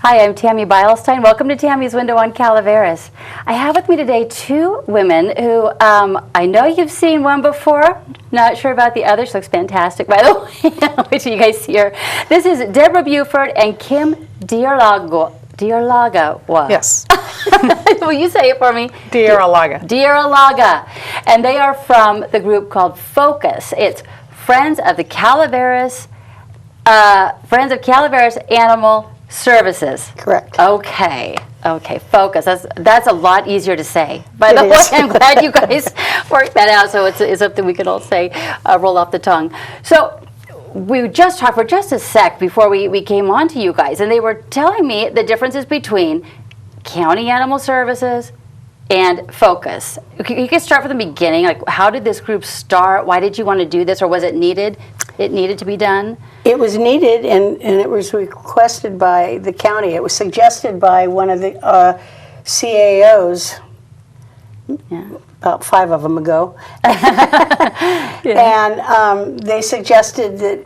Hi, I'm Tammy Beilstein. Welcome to Tammy's Window on Calaveras. I have with me today two women who I know you've seen one before. Not sure about the other. She looks fantastic, by the way. Wait till you guys see her. This is Debra Beaufort and Kim deArrillaga. deArrillaga. Yes. Will you say it for me? deArrillaga. deArrillaga. And they are from the group called FOCAS. It's Friends of Calaveras Animal Services. Correct. Okay. FOCAS. That's a lot easier to say. By the way, I'm glad you guys worked that out, so it's something we can all say, roll off the tongue. So we just talked for just a sec before we came on to you guys, and they were telling me the differences between County Animal Services and FOCAS. You can start from the beginning. Like, how did this group start? Why did you want to do this, or was it needed? It needed to be done? It was needed, and it was requested by the county. It was suggested by one of the CAOs, about 5 of them ago. And they suggested that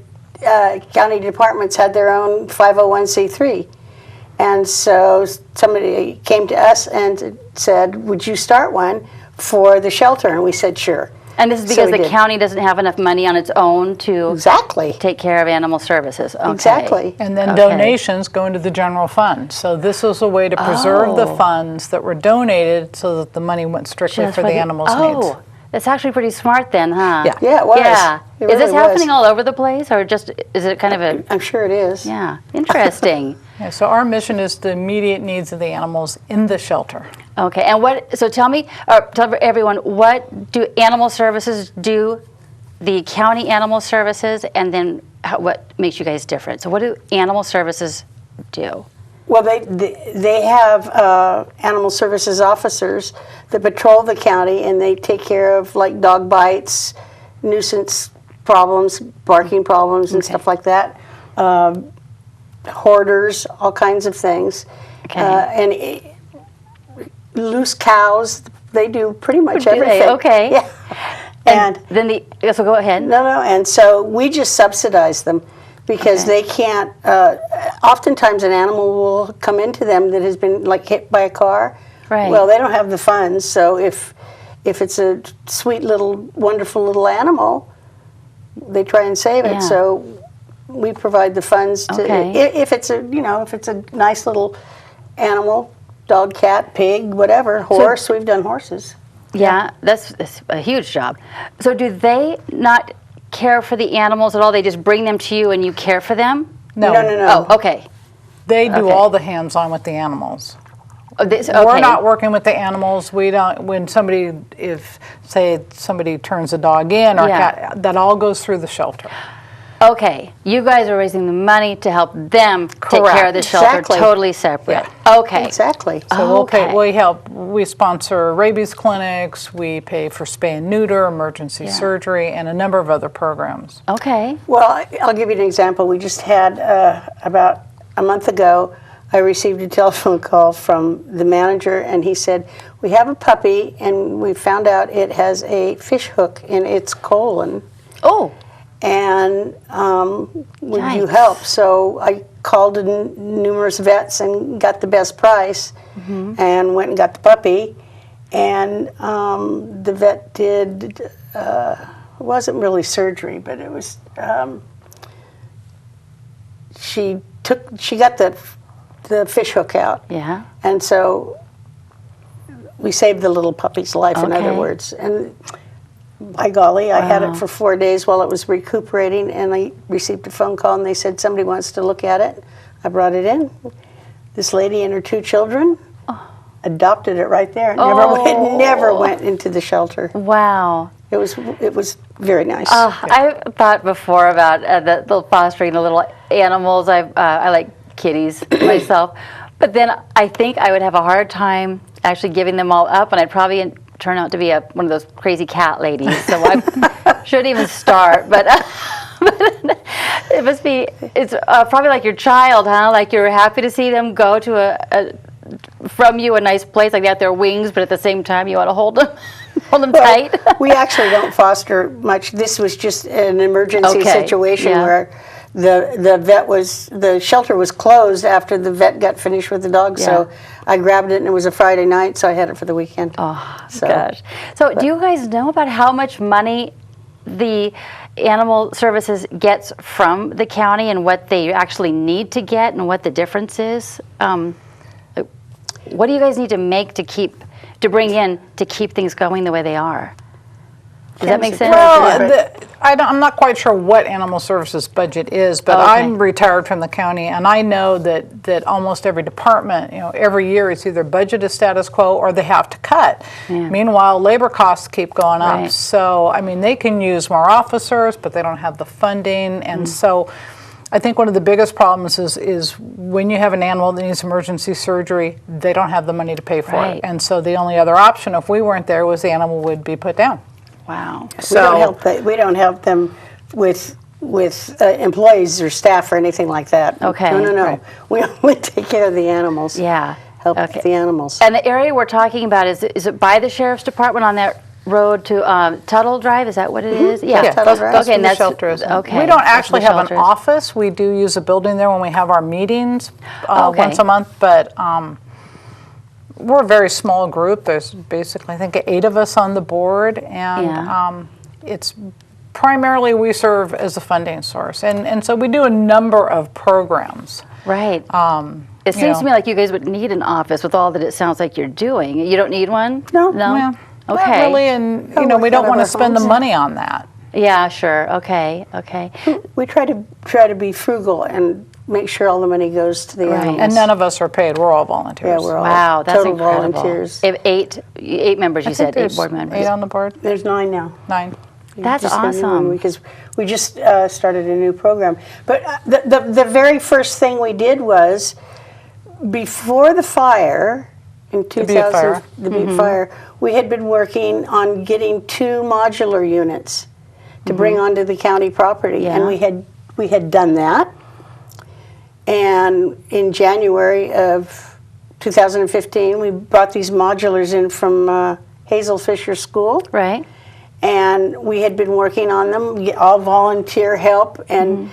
county departments had their own 501c3. And so somebody came to us and said, would you start one for the shelter? And we said, sure. And this is because the county doesn't have enough money on its own to take care of animal services. Okay. Exactly. And then donations go into the general fund. So this was a way to preserve the funds that were donated so that the money went strictly for the animals' needs. That's actually pretty smart then, huh? Yeah, it was. Yeah. It is this really happening all over the place, or just is it kind of a... I'm sure it is. Yeah, interesting. Yeah, so our mission is the immediate needs of the animals in the shelter. Okay, and so tell me, or tell everyone, what do animal services do, the county animal services, and then what makes you guys different? So what do animal services do? Well, they have animal services officers that patrol the county, and they take care of like dog bites, nuisance problems, barking problems, and stuff like that. Hoarders, all kinds of things. And loose cows, they do pretty much everything. Okay. Yeah. And then so go ahead. No, and so we just subsidize them because they can't, oftentimes an animal will come into them that has been like hit by a car. Right. Well, they don't have the funds, so if it's a sweet little, wonderful little animal, they try and save it. So we provide the funds to, if it's a nice little animal, dog, cat, pig, whatever, horse, we've done horses. Yeah, that's a huge job. So do they not care for the animals at all? They just bring them to you and you care for them? No. Oh, okay. They do all the hands-on with the animals. We're not working with the animals. We don't. When somebody, say somebody turns a dog in or a cat, that all goes through the shelter. Okay, you guys are raising the money to help them take care of the shelter, totally separate. Yeah. Okay. Exactly. So we sponsor rabies clinics, we pay for spay and neuter, emergency surgery, and a number of other programs. Okay. Well, I'll give you an example. We just had, about a month ago, I received a telephone call from the manager, and he said, we have a puppy, and we found out it has a fish hook in its colon. Oh. And would you help? So I called in numerous vets and got the best price and went and got the puppy. And the vet did, it wasn't really surgery, but it was, she got the fish hook out. Yeah. And so we saved the little puppy's life, in other words. And by golly, I had it for 4 days while it was recuperating, and I received a phone call, and they said somebody wants to look at it. I brought it in. This lady and her 2 children adopted it right there. It never went into the shelter. Wow. It was very nice. I thought before about the fostering the little animals. I like kitties myself, but then I think I would have a hard time actually giving them all up, and I'd probably turn out to be one of those crazy cat ladies. So I shouldn't even start. But it must be. It's probably like your child, huh? Like you're happy to see them go to from you a nice place, like they have their wings, but at the same time you want to hold them tight. We actually don't foster much. This was just an emergency situation where the shelter was closed after the vet got finished with the dog. Yeah. So I grabbed it, and it was a Friday night, so I had it for the weekend. Oh, gosh. So do you guys know about how much money the Animal Services gets from the county and what they actually need to get and what the difference is? What do you guys need to make to bring in to keep things going the way they are? Does that make sense? Well, I'm not quite sure what Animal Services budget is, but I'm retired from the county, and I know that almost every department, every year it's either budget is status quo or they have to cut. Yeah. Meanwhile, labor costs keep going up. Right. So, I mean, they can use more officers, but they don't have the funding, and so I think one of the biggest problems is when you have an animal that needs emergency surgery, they don't have the money to pay for it. And so the only other option, if we weren't there, was the animal would be put down. Wow. So we don't help them with employees or staff or anything like that. Okay. No. Right. We take care of the animals. Yeah. Help with the animals. And the area we're talking about, is it by the Sheriff's Department on that road to Tuttle Drive? Is that what it is? Yeah, Tuttle Drive. That's Okay, where the shelter is. okay. We don't That's actually the have an shelter is. office. We do use a building there when we have our meetings Okay. once a month, but we're a very small group. There's basically, I think, 8 of us on the board, and it's primarily we serve as a funding source. And so we do a number of programs. Right. It seems to me like you guys would need an office with all that it sounds like you're doing. You don't need one? No. Yeah, Okay. not really, and we don't want to spend the money on that. Yeah, sure. Okay. We try to be frugal and make sure all the money goes to the animals. And none of us are paid. We're all volunteers. Yeah, we're all Wow, that's total incredible. volunteers. If eight members, you I think said, 8 there's board members. 8 on the board. There's 9 now. 9. That's Just got a new one awesome. because we just started a new program. But the very first thing we did was, before the fire in 2000, the Butte fire, we had been working on getting 2 modular units to bring onto the county property, and we had done that. And in January of 2015, we brought these modulars in from Hazel Fisher School. Right. And we had been working on them, all volunteer help, and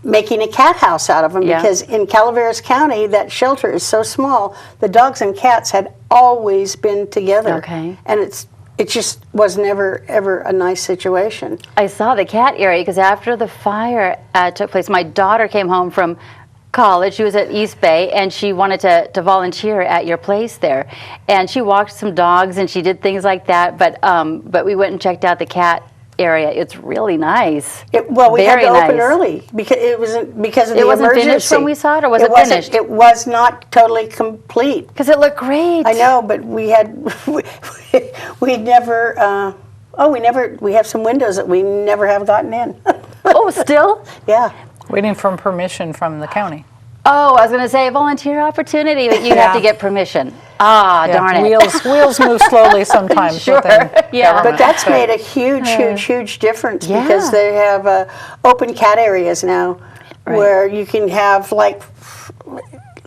making a cat house out of them, because in Calaveras County, that shelter is so small, the dogs and cats had always been together. Okay. And it just was never, ever a nice situation. I saw the cat area because after the fire took place, my daughter came home from college. She was at East Bay, and she wanted to volunteer at your place there. And she walked some dogs, and she did things like that. But we went and checked out the cat area. It's really nice. We had to open early because it wasn't because of the emergency. It wasn't finished when we saw it, or was it finished? It was not totally complete. Because it looked great. I know, but we never. We have some windows that we never have gotten in. Oh, still? Yeah. Waiting for permission from the county. Oh, I was going to say volunteer opportunity, but you have to get permission. Ah, darn it. Wheels move slowly sometimes. Sure. within Yeah. But that's made a huge difference because they have open cat areas now where you can have like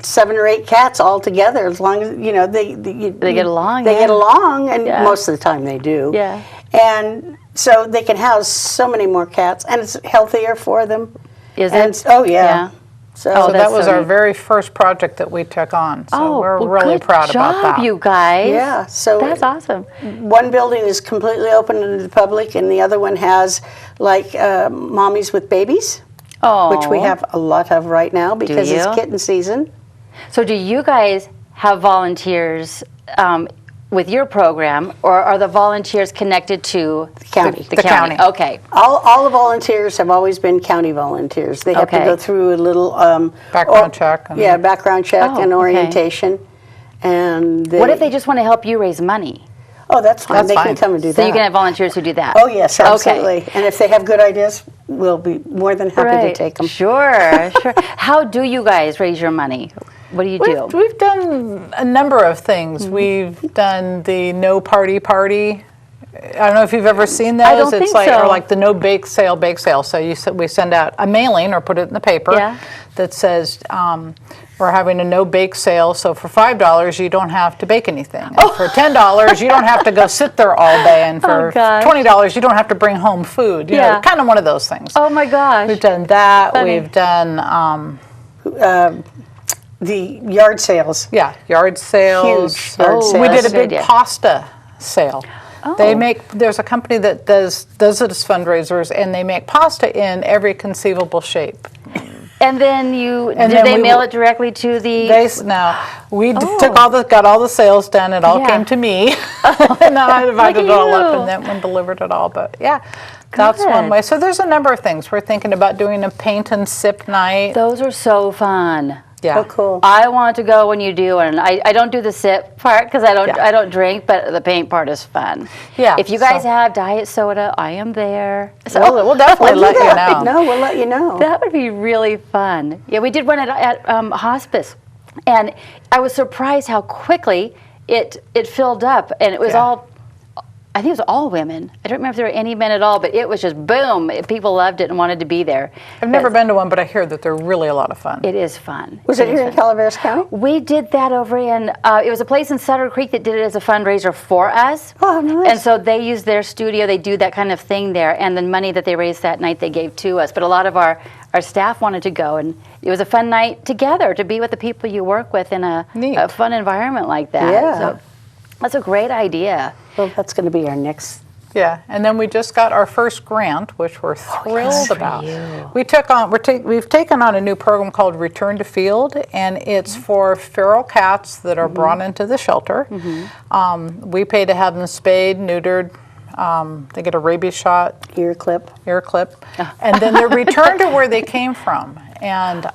7 or 8 cats all together, as long as they get along. They get along, and most of the time they do. Yeah. And so they can house so many more cats, and it's healthier for them. Is and it? Oh yeah. So that's that was so our neat. very first project that we took on. So we're really good proud job, about that. you guys. Yeah. So That's awesome. one building is completely open to the public, and the other one has like mommies with babies, Oh. which we have a lot of right now because it's you? kitten season. So do you guys have volunteers with your program, or are the volunteers connected to the county? The The county. county. Okay. All the volunteers have always been county volunteers. They have to Okay. go through a little Background check. Yeah, background check Oh, and okay. orientation. And What if they just want to help you raise money? Oh, that's fine. That's They fine. can come and do So that. you can have volunteers who do that. Oh yes, absolutely. Okay. And if they have good ideas, we'll be more than happy to take them. Sure, sure. How do you guys raise your money? What do you do? We've done a number of things. We've done the no party. I don't know if you've ever seen those. I don't it's think like so. Or like the no bake sale. So we send out a mailing or put it in the paper Yeah. that says We're having a no-bake sale, so for $5 you don't have to bake anything. And for $10 you don't have to go sit there all day, and for gosh. $20 you don't have to bring home food. You know, kind of one of those things. Oh my gosh. We've done that. Funny. We've done The yard sales. yard sales. Huge yard sales. We did a Good big idea. pasta sale. They make, there's a company that does it as fundraisers, and they make pasta in every conceivable shape. And then did then they we mail w- it directly to the? We got all the sales done. It all came to me, and I divided it all up, you. and then one delivered it all. But that's one Good. way. So there's a number of things. We're thinking about doing a paint and sip night. Those are so fun. Yeah. Oh, cool. I want to go when you do, and I don't do the sip part because I don't drink, but the paint part is fun. Yeah, If you guys so- have diet soda, I am there. So We'll definitely let you know. No, we'll let you know. that would be really fun. Yeah, we did one at hospice, and I was surprised how quickly it filled up, and it was all. I think it was all women. I don't remember if there were any men at all, but it was just boom. People loved it and wanted to be there. I've never been to one, but I hear that they're really a lot of fun. It is fun. Was it here in Calaveras County? We did that over in, it was a place in Sutter Creek that did it as a fundraiser for us. Oh, nice. And so they use their studio, they do that kind of thing there, and the money that they raised that night they gave to us. But a lot of our staff wanted to go, and it was a fun night together to be with the people you work with in a fun environment like that. Yeah. So that's a great idea. Well, that's going to be our next. Yeah, and then we just got our first grant, which we're thrilled about. you. We've taken on a new program called Return to Field, and it's for feral cats that are brought into the shelter. We pay to have them spayed, neutered. They get a rabies shot, Ear clip. and then they're returned to where they came from. And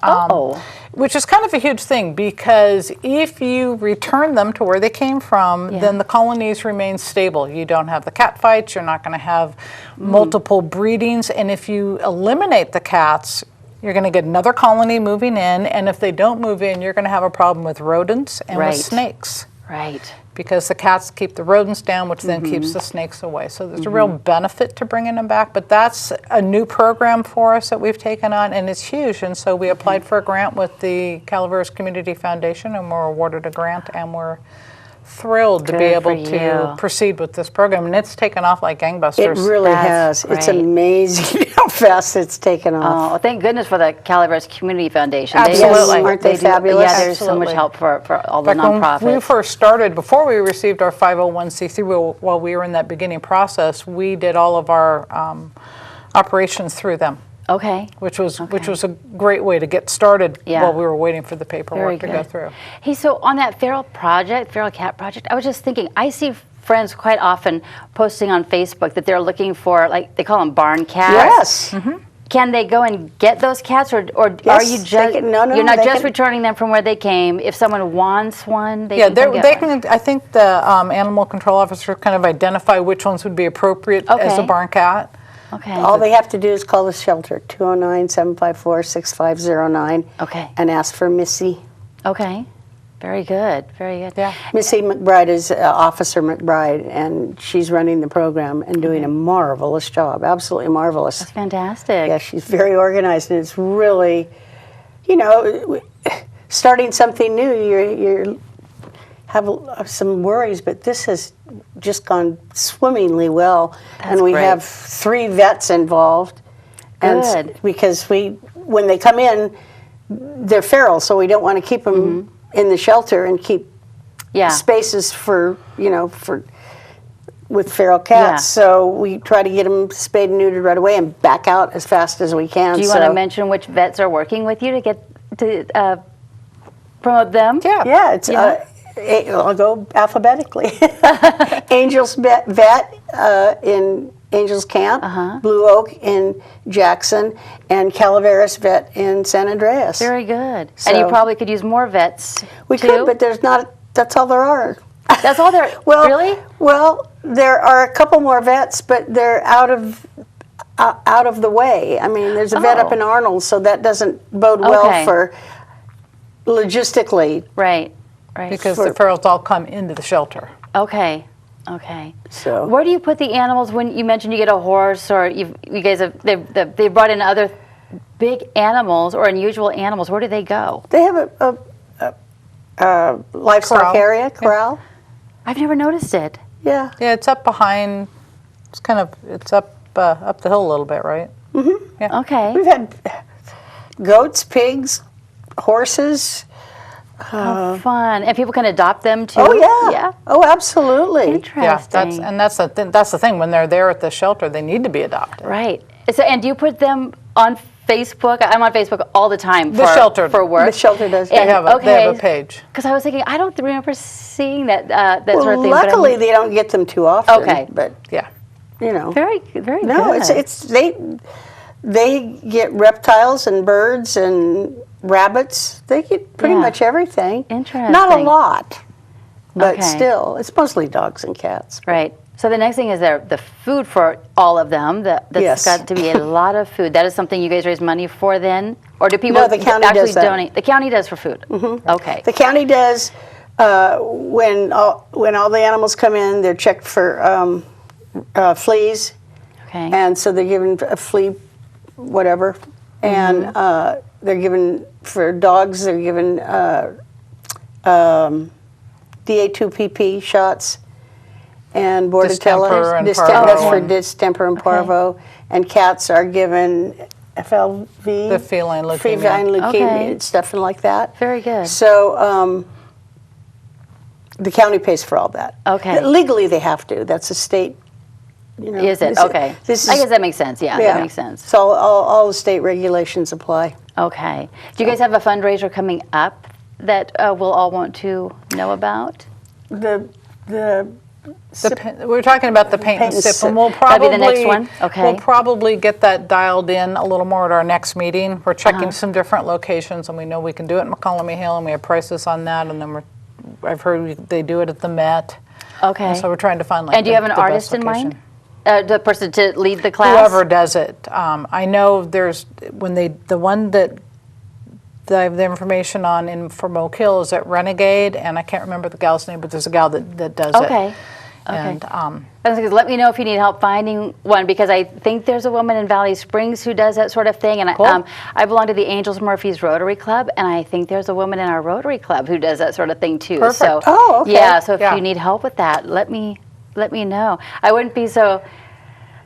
which is kind of a huge thing, because if you return them to where they came from, then the colonies remain stable. You don't have the cat fights, you're not going to have multiple breedings, and if you eliminate the cats, you're going to get another colony moving in, and if they don't move in, you're going to have a problem with rodents and with snakes. Right. Because the cats keep the rodents down, which then keeps the snakes away. So there's a real benefit to bringing them back. But that's a new program for us that we've taken on, and it's huge. And so we applied for a grant with the Calaveras Community Foundation, and we're awarded a grant, and we're thrilled to be Good able for to you. proceed with this program. And it's taken off like gangbusters. It really That's has. It's great. amazing how fast it's taken off. Oh, thank goodness for the Calaveras Community Foundation. Absolutely. Yes, aren't they do- fabulous? Yeah, there's so much Absolutely. help for all the In fact, nonprofits. when we first started, before we received our 501c3, while we were in that beginning process, we did all of our operations through them. Okay. Which was a great way to get started Yeah. while we were waiting for the Very paperwork to good. go through. Hey, so on that feral cat project, I was just thinking, I see friends quite often posting on Facebook that they're looking for, like, they call them barn cats. Yes. Can they go and get those cats, or are Yes, you they just can- no, you're not they just can- returning them from where they came? If someone wants one, they Yeah, can come get they one. can. I think the animal control officer kind of identify which ones would be appropriate as a Okay. barn cat. Okay. All they have to do is call the shelter, 209-754-6509, Okay. and ask for Missy. Okay. Very good. Very good. Yeah. Missy McBride is Officer McBride, and she's running the program and doing a marvelous job, absolutely marvelous. That's fantastic. Yeah, she's very organized, and it's really, starting something new, you have some worries, but this has just gone swimmingly well. And we great. have 3 vets involved. Good. Because when they come in, they're feral, so we don't want to keep them in the shelter and keep Yeah. spaces with feral cats. Yeah. So we try to get them spayed and neutered right away and back out as fast as we can. Do you want to mention which vets are working with you to get to promote them? Yeah. Yeah, it's. I'll go alphabetically. Angels Vet in Angels Camp, Blue Oak in Jackson, and Calaveras Vet in San Andreas. Very good. And you So- probably could use more vets. We too. could, but there's not. That's all there are. That's all there. Well, Really? Well, there are a couple more vets, but they're out of the way. I mean, there's a vet up Oh. in Arnold, so that doesn't bode well Okay. for logistically. Right. Right. Because the ferals all come into the shelter. Okay. Okay. So Where do you put the animals when you mentioned you get a horse, or you guys have they brought in other big animals or unusual animals? Where do they go? they have livestock Corral. area, corral. I've never noticed it. Yeah. Yeah, it's up behind. It's up the hill a little bit, right? Okay. We've had goats, pigs, horses. How fun. And people can adopt them too? Oh yeah. Yeah. Oh, absolutely. Interesting. Yeah, that's the thing. When they're there at the shelter, they need to be adopted. Right. So, and do you put them on Facebook? I'm on Facebook all the time The shelter. for work. The shelter does. They have a page. Because I was thinking, I don't remember seeing that sort of thing. but Luckily, they don't get them too often. Okay. But Yeah. you know. very, very No, good. it's they get reptiles and birds and rabbits. They get pretty Yeah. much everything. Interesting. Not a lot, but Okay. still, it's mostly dogs and cats. Right. So the next thing is the food for all of them. That's Yes. got to be a lot of food. That is something you guys raise money for then? Or do people No, the county actually does that. donate? The county does for food? Mm-hmm. Okay. The county does when all the animals come in. They're checked for fleas, Okay. and so they're given a flea, whatever, and they're given for dogs. They're given DA2PP shots and Distemper Bordetella. and That's parvo. for distemper and parvo. And cats are given FLV, The feline leukemia. feline leukemia, Okay. and stuff like that. Very good. So the county pays for all that. Okay. Legally, they have to. That's a state. You know, Is it? this Okay. This I is, guess that makes sense. Yeah, that makes sense. So all the state regulations apply. Okay. Do you guys have a fundraiser coming up that we'll all want to know about? We're talking about the paint and sip, and we'll That'd probably be the next one? Okay. We'll probably get that dialed in a little more at our next meeting. We're checking some different locations, and we know we can do it in McCollum Hill, and we have prices on that. And then I've heard they do it at the Met. Okay. And so we're trying to find like. And do you have an the best artist in location. mind? The person to lead the class? Whoever does it. I know there's the one that I have the information on from Oak Hill is at Renegade, and I can't remember the gal's name, but there's a gal that does it. Okay. And Let me know if you need help finding one, because I think there's a woman in Valley Springs who does that sort of thing. And Cool. I belong to the Angels Murphys Rotary Club, and I think there's a woman in our Rotary Club who does that sort of thing too. Perfect. So, Oh, okay. Yeah, so if Yeah. you need help with that, let me know. I wouldn't be so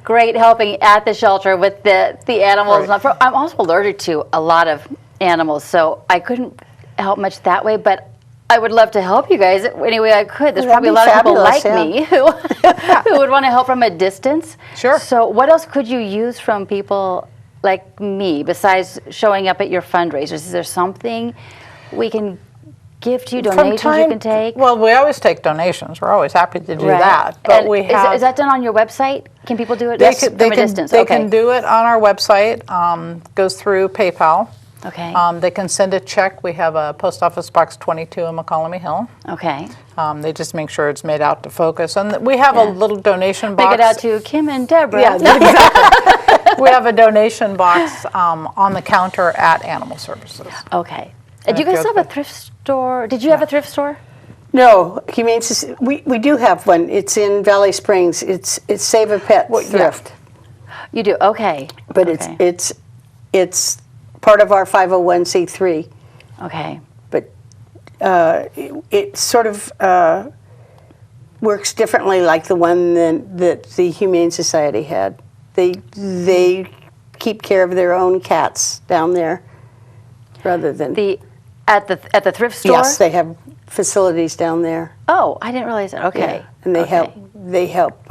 great helping at the shelter with the animals. Right. I'm also allergic to a lot of animals, so I couldn't help much that way, but I would love to help you guys any way I could. There's Well, that'd probably a be lot of people fabulous, like me who would want to help from a distance. Sure. So what else could you use from people like me besides showing up at your fundraisers? Is there something we can give to you, donations you can take? Well, we always take donations. We're always happy to do Right. that. But And we have. is that done on your website? Can people do it they from can, a distance? They Okay. can do it on our website. Goes through PayPal. Okay. They can send a check. We have a post office box 22 in McCollum Hill. Okay. They just make sure it's made out to FOCAS, and we have a little donation box. Make it out to Kim and Debra. Yeah, exactly. We have a donation box on the counter at Animal Services. Okay. Do you guys have a thrift store? Did you have a thrift store? No, Humane Society. We do have one. It's in Valley Springs. It's Save a Pet Thrift, You do. Okay. but Okay. it's part of our 501c3. Okay. But it sort of works differently, like the one that the Humane Society had. They keep care of their own cats down there, rather than At the thrift store? yes, they have facilities down there. Oh, I didn't realize that. Okay. Yeah, and they help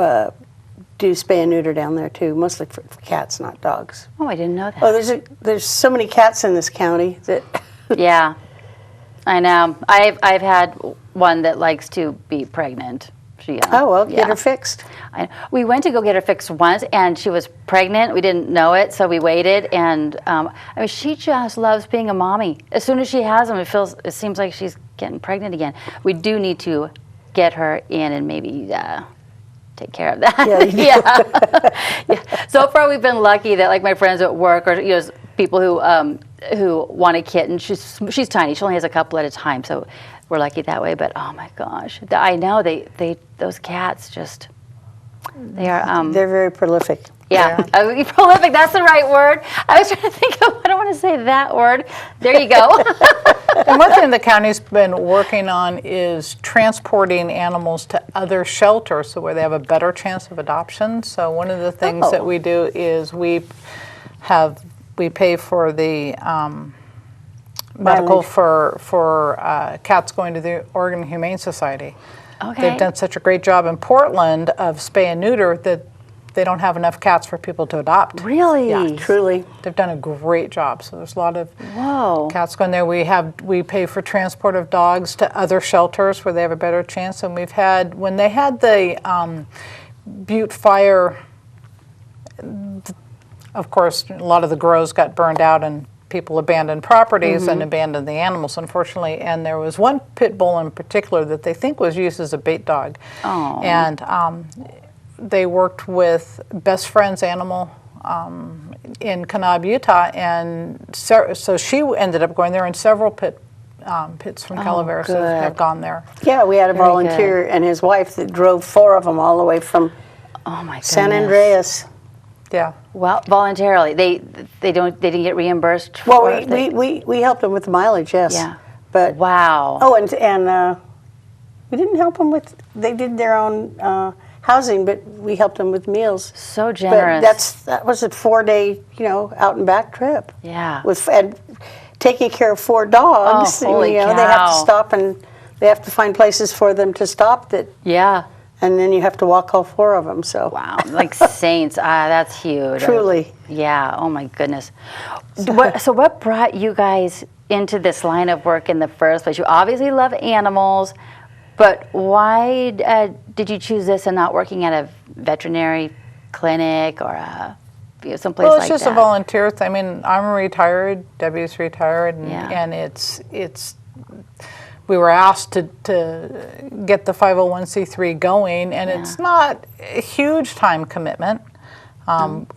do spay and neuter down there too, mostly for cats, not dogs. Oh, I didn't know that. Oh, there's so many cats in this county that Yeah, I know. I've had one that likes to be pregnant. She, oh well, get yeah. her fixed. We went to go get her fixed once, and she was pregnant. We didn't know it, so we waited. And she just loves being a mommy. As soon as she has them, it seems like she's getting pregnant again. We do need to get her in and maybe take care of that. Yeah, you do. Yeah. So far, we've been lucky that, like, my friends at work or people who want a kitten. She's tiny. She only has a couple at a time, so we're lucky that way. But oh my gosh, I know those cats just they are. They're very prolific. Yeah, prolific, that's the right word. I was trying to think of, I don't want to say that word. There you go. And one thing the county's been working on is transporting animals to other shelters so where they have a better chance of adoption. So one of the things that we do is we pay for the medical for cats going to the Oregon Humane Society. Okay. They've done such a great job in Portland of spay and neuter that they don't have enough cats for people to adopt. Really? Yeah, Truly. they've done a great job. So there's a lot of Whoa. cats going there. We pay for transport of dogs to other shelters where they have a better chance. And we've had, when they had the Butte fire, of course, a lot of the grows got burned out and people abandoned properties and abandoned the animals, unfortunately. And there was one pit bull in particular that they think was used as a bait dog. Oh. And they worked with Best Friends Animal in Kanab, Utah, and so she ended up going there, and several pits from Calaveras have gone there. Yeah, we had a volunteer and his wife that drove 4 of them all the way from San Andreas. Yeah. Well, Voluntarily, they didn't get reimbursed. Well, we helped them with the mileage, yes. Yeah. But wow. Oh, and we didn't help them with. They did their own housing, but we helped them with meals. So generous. But that was a 4-day, out and back trip. Yeah. And taking care of 4 dogs. Oh, holy they have cow. to stop and they have to find places for them to stop. Yeah. And then you have to walk all 4 of them. So wow, like saints. That's huge. Truly. Yeah. Oh my goodness. So what brought you guys into this line of work in the first place? You obviously love animals, but why did you choose this and not working at a veterinary clinic or someplace like that? Well, it's just a volunteer thing. I mean, I'm retired. Debbie's retired, and it's. We were asked to get the 501c3 going, and it's not a huge time commitment.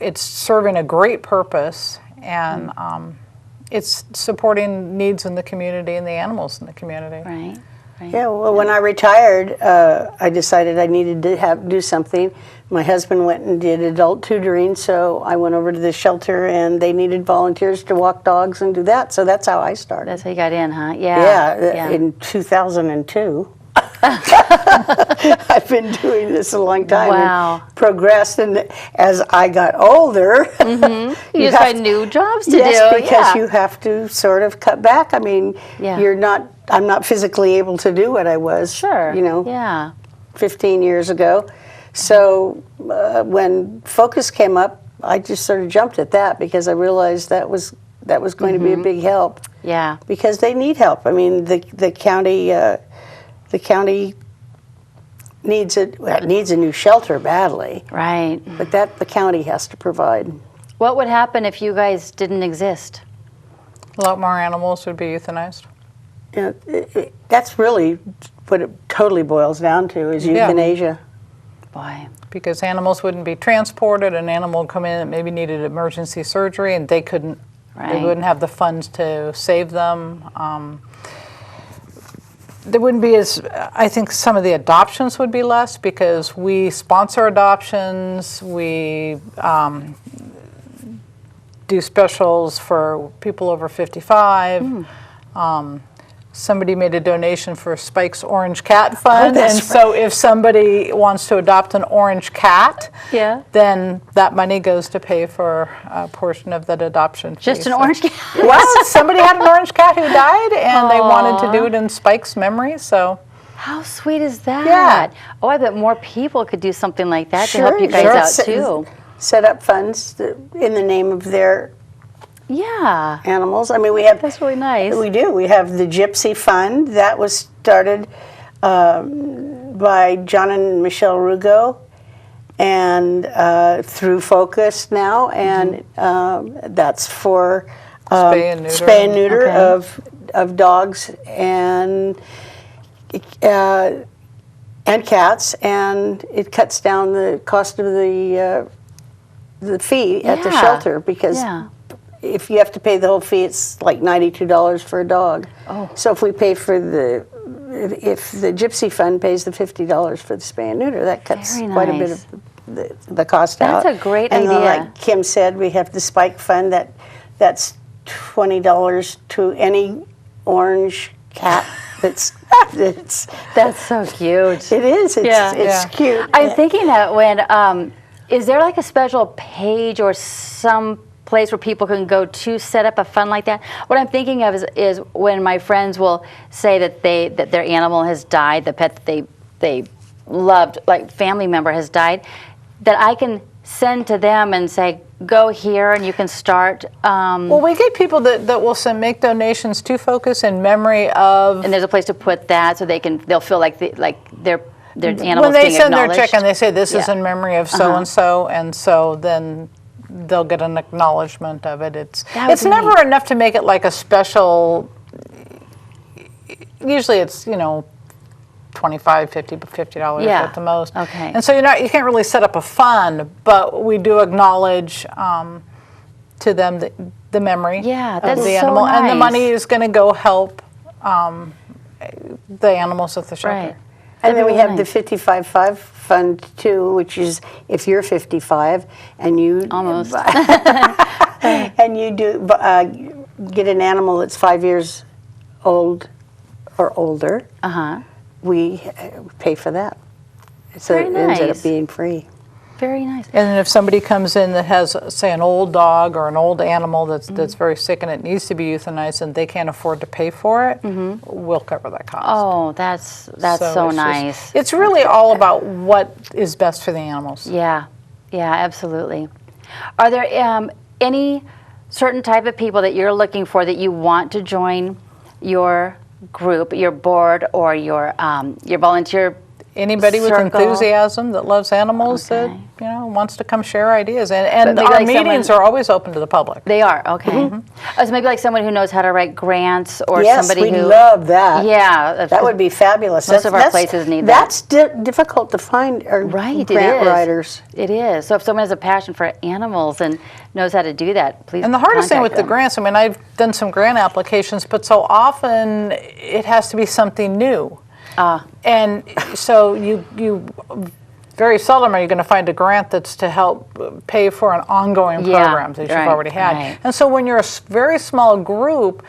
It's serving a great purpose, and it's supporting needs in the community and the animals in the community. Right. Yeah, well, when I retired, I decided I needed to do something. My husband went and did adult tutoring, so I went over to the shelter, and they needed volunteers to walk dogs and do that. So that's how I started. That's how you got in, huh? Yeah. In 2002. I've been doing this a long time. Wow. And progressed, and as I got older, You just find new jobs to do. yes, because you have to sort of cut back. I mean, Yeah. I'm not physically able to do what I was. Sure. 15 years ago. So when FOCAS came up, I just sort of jumped at that because I realized that was going to be a big help. Yeah. Because they need help. I mean, the county needs a new shelter badly. Right. But that the county has to provide. What would happen if you guys didn't exist? A lot more animals would be euthanized. That's really what it totally boils down to is euthanasia. Boy. Because animals wouldn't be transported, an animal would come in that maybe needed emergency surgery, and they couldn't. Right. They wouldn't have the funds to save them. There wouldn't be I think some of the adoptions would be less because we sponsor adoptions, we do specials for people over 55. Somebody made a donation for Spike's Orange Cat Fund, and so if somebody wants to adopt an orange cat, then that money goes to pay for a portion of that adoption fee. Just an orange cat? Well, somebody had an orange cat who died, and they wanted to do it in Spike's memory, so. How sweet is that? Yeah. Oh, I bet more people could do something like that to help you guys out too. Set up funds in the name of their animals. I mean, we have. That's really nice. We do. We have the Gypsy Fund that was started by John and Michelle Rugo, and through FOCAS now, and that's for spay and neuter, of dogs and cats, and it cuts down the cost of the fee at the shelter because. If you have to pay the whole fee, it's like $92 for a dog. Oh. So if we pay for if the Gypsy Fund pays the $50 for the spay and neuter, that cuts quite a bit of the the cost out. That's a great and idea. Like Kim said, we have the Spike Fund that's $20 to any orange cat that's so cute. it is. It's cute. I'm thinking that when is there like a special page or some place where people can go to set up a fund like that? What I'm thinking of is when my friends will say that their animal has died, the pet that they loved, like family member has died, that I can send to them and say, go here and you can start. Well, we get people that will make donations to FOCAS in memory of. And there's a place to put that so they'll feel like their animals When they being send their acknowledged. check and they say this is in memory of so and so then they'll get an acknowledgement of it. It's never enough to make it like a special. Usually it's $25, $50 at the most. Okay. And so you can't really set up a fund, but we do acknowledge to them the memory of that's the so animal, and the nice. money is going to go help the animals at the shelter. Right. And then we That'd have be the 55-5 fund too, which is if you're 55 and you Almost. and you do get an animal that's 5 years old or older, we pay for that. So Very it ends nice. up being free. Very nice. And then if somebody comes in that has, say, an old dog or an old animal that's very sick and it needs to be euthanized and they can't afford to pay for it, we'll cover that cost. Oh, that's so it's nice. It's really all about what is best for the animals. Yeah, absolutely. Are there any certain type of people that you're looking for that you want to join your group, your board, or your volunteer? Anybody with circle? enthusiasm that loves animals Okay. that wants to come share ideas, and maybe our like meetings are always open to the public. They are, okay. Oh, so maybe like someone who knows how to write grants, or Yes, somebody we who love that. Yeah, That would be fabulous. Most of our places need that. That's difficult to find Right, grant it is. writers. It is. So if someone has a passion for animals and knows how to do that, please. And the hardest thing with contact the grants, I mean, I've done some grant applications, but so often it has to be something new. And so you very seldom are you going to find a grant that's to help pay for an ongoing program that you've already had. Right. And so when you're a very small group,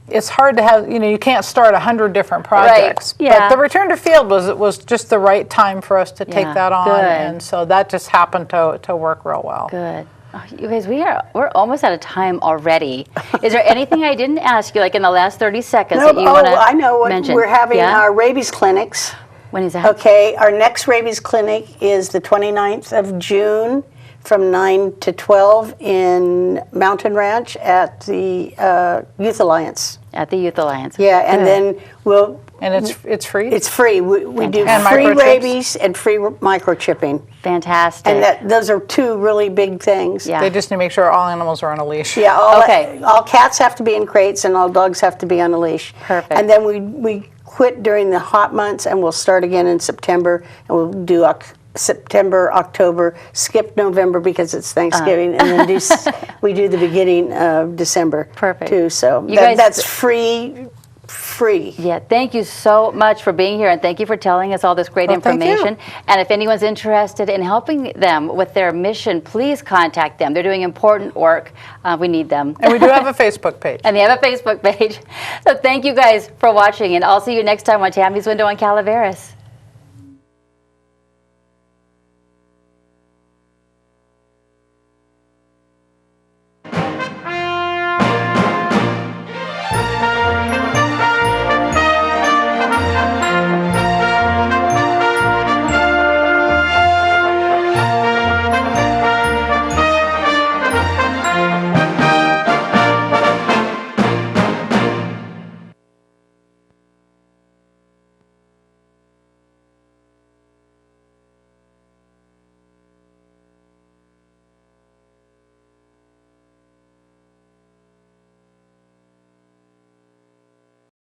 it's hard to have, you can't start 100 different projects. Right. Yeah. But the return to field was just the right time for us to take that on. Good. And so that just happened to work real well. Good. Oh, you guys, we're almost out of time already. Is there anything I didn't ask you, like in the last 30 seconds, that you want to I know what mention? we're having Yeah? our rabies clinics. When is that? Okay, our next rabies clinic is the 29th of June from 9 to 12 in Mountain Ranch at the Youth Alliance. At the Youth Alliance. Yeah, and then we'll... And it's free? It's free. We do And free microchips? rabies and free microchipping. Fantastic. And those are two really big things. Yeah. They just need to make sure all animals are on a leash. Yeah, Okay. all cats have to be in crates and all dogs have to be on a leash. Perfect. And then we quit during the hot months and we'll start again in September and we'll do September, October, skip November because it's Thanksgiving, and then we do the beginning of December. Perfect. Too. So You guys- that's free. Yeah, thank you so much for being here, and thank you for telling us all this great Well, thank you. information. And if anyone's interested in helping them with their mission, please contact them. They're doing important work. We need them. And we do have a Facebook page. And they have a Facebook page. So thank you guys for watching, and I'll see you next time on Tammy's Window on Calaveras.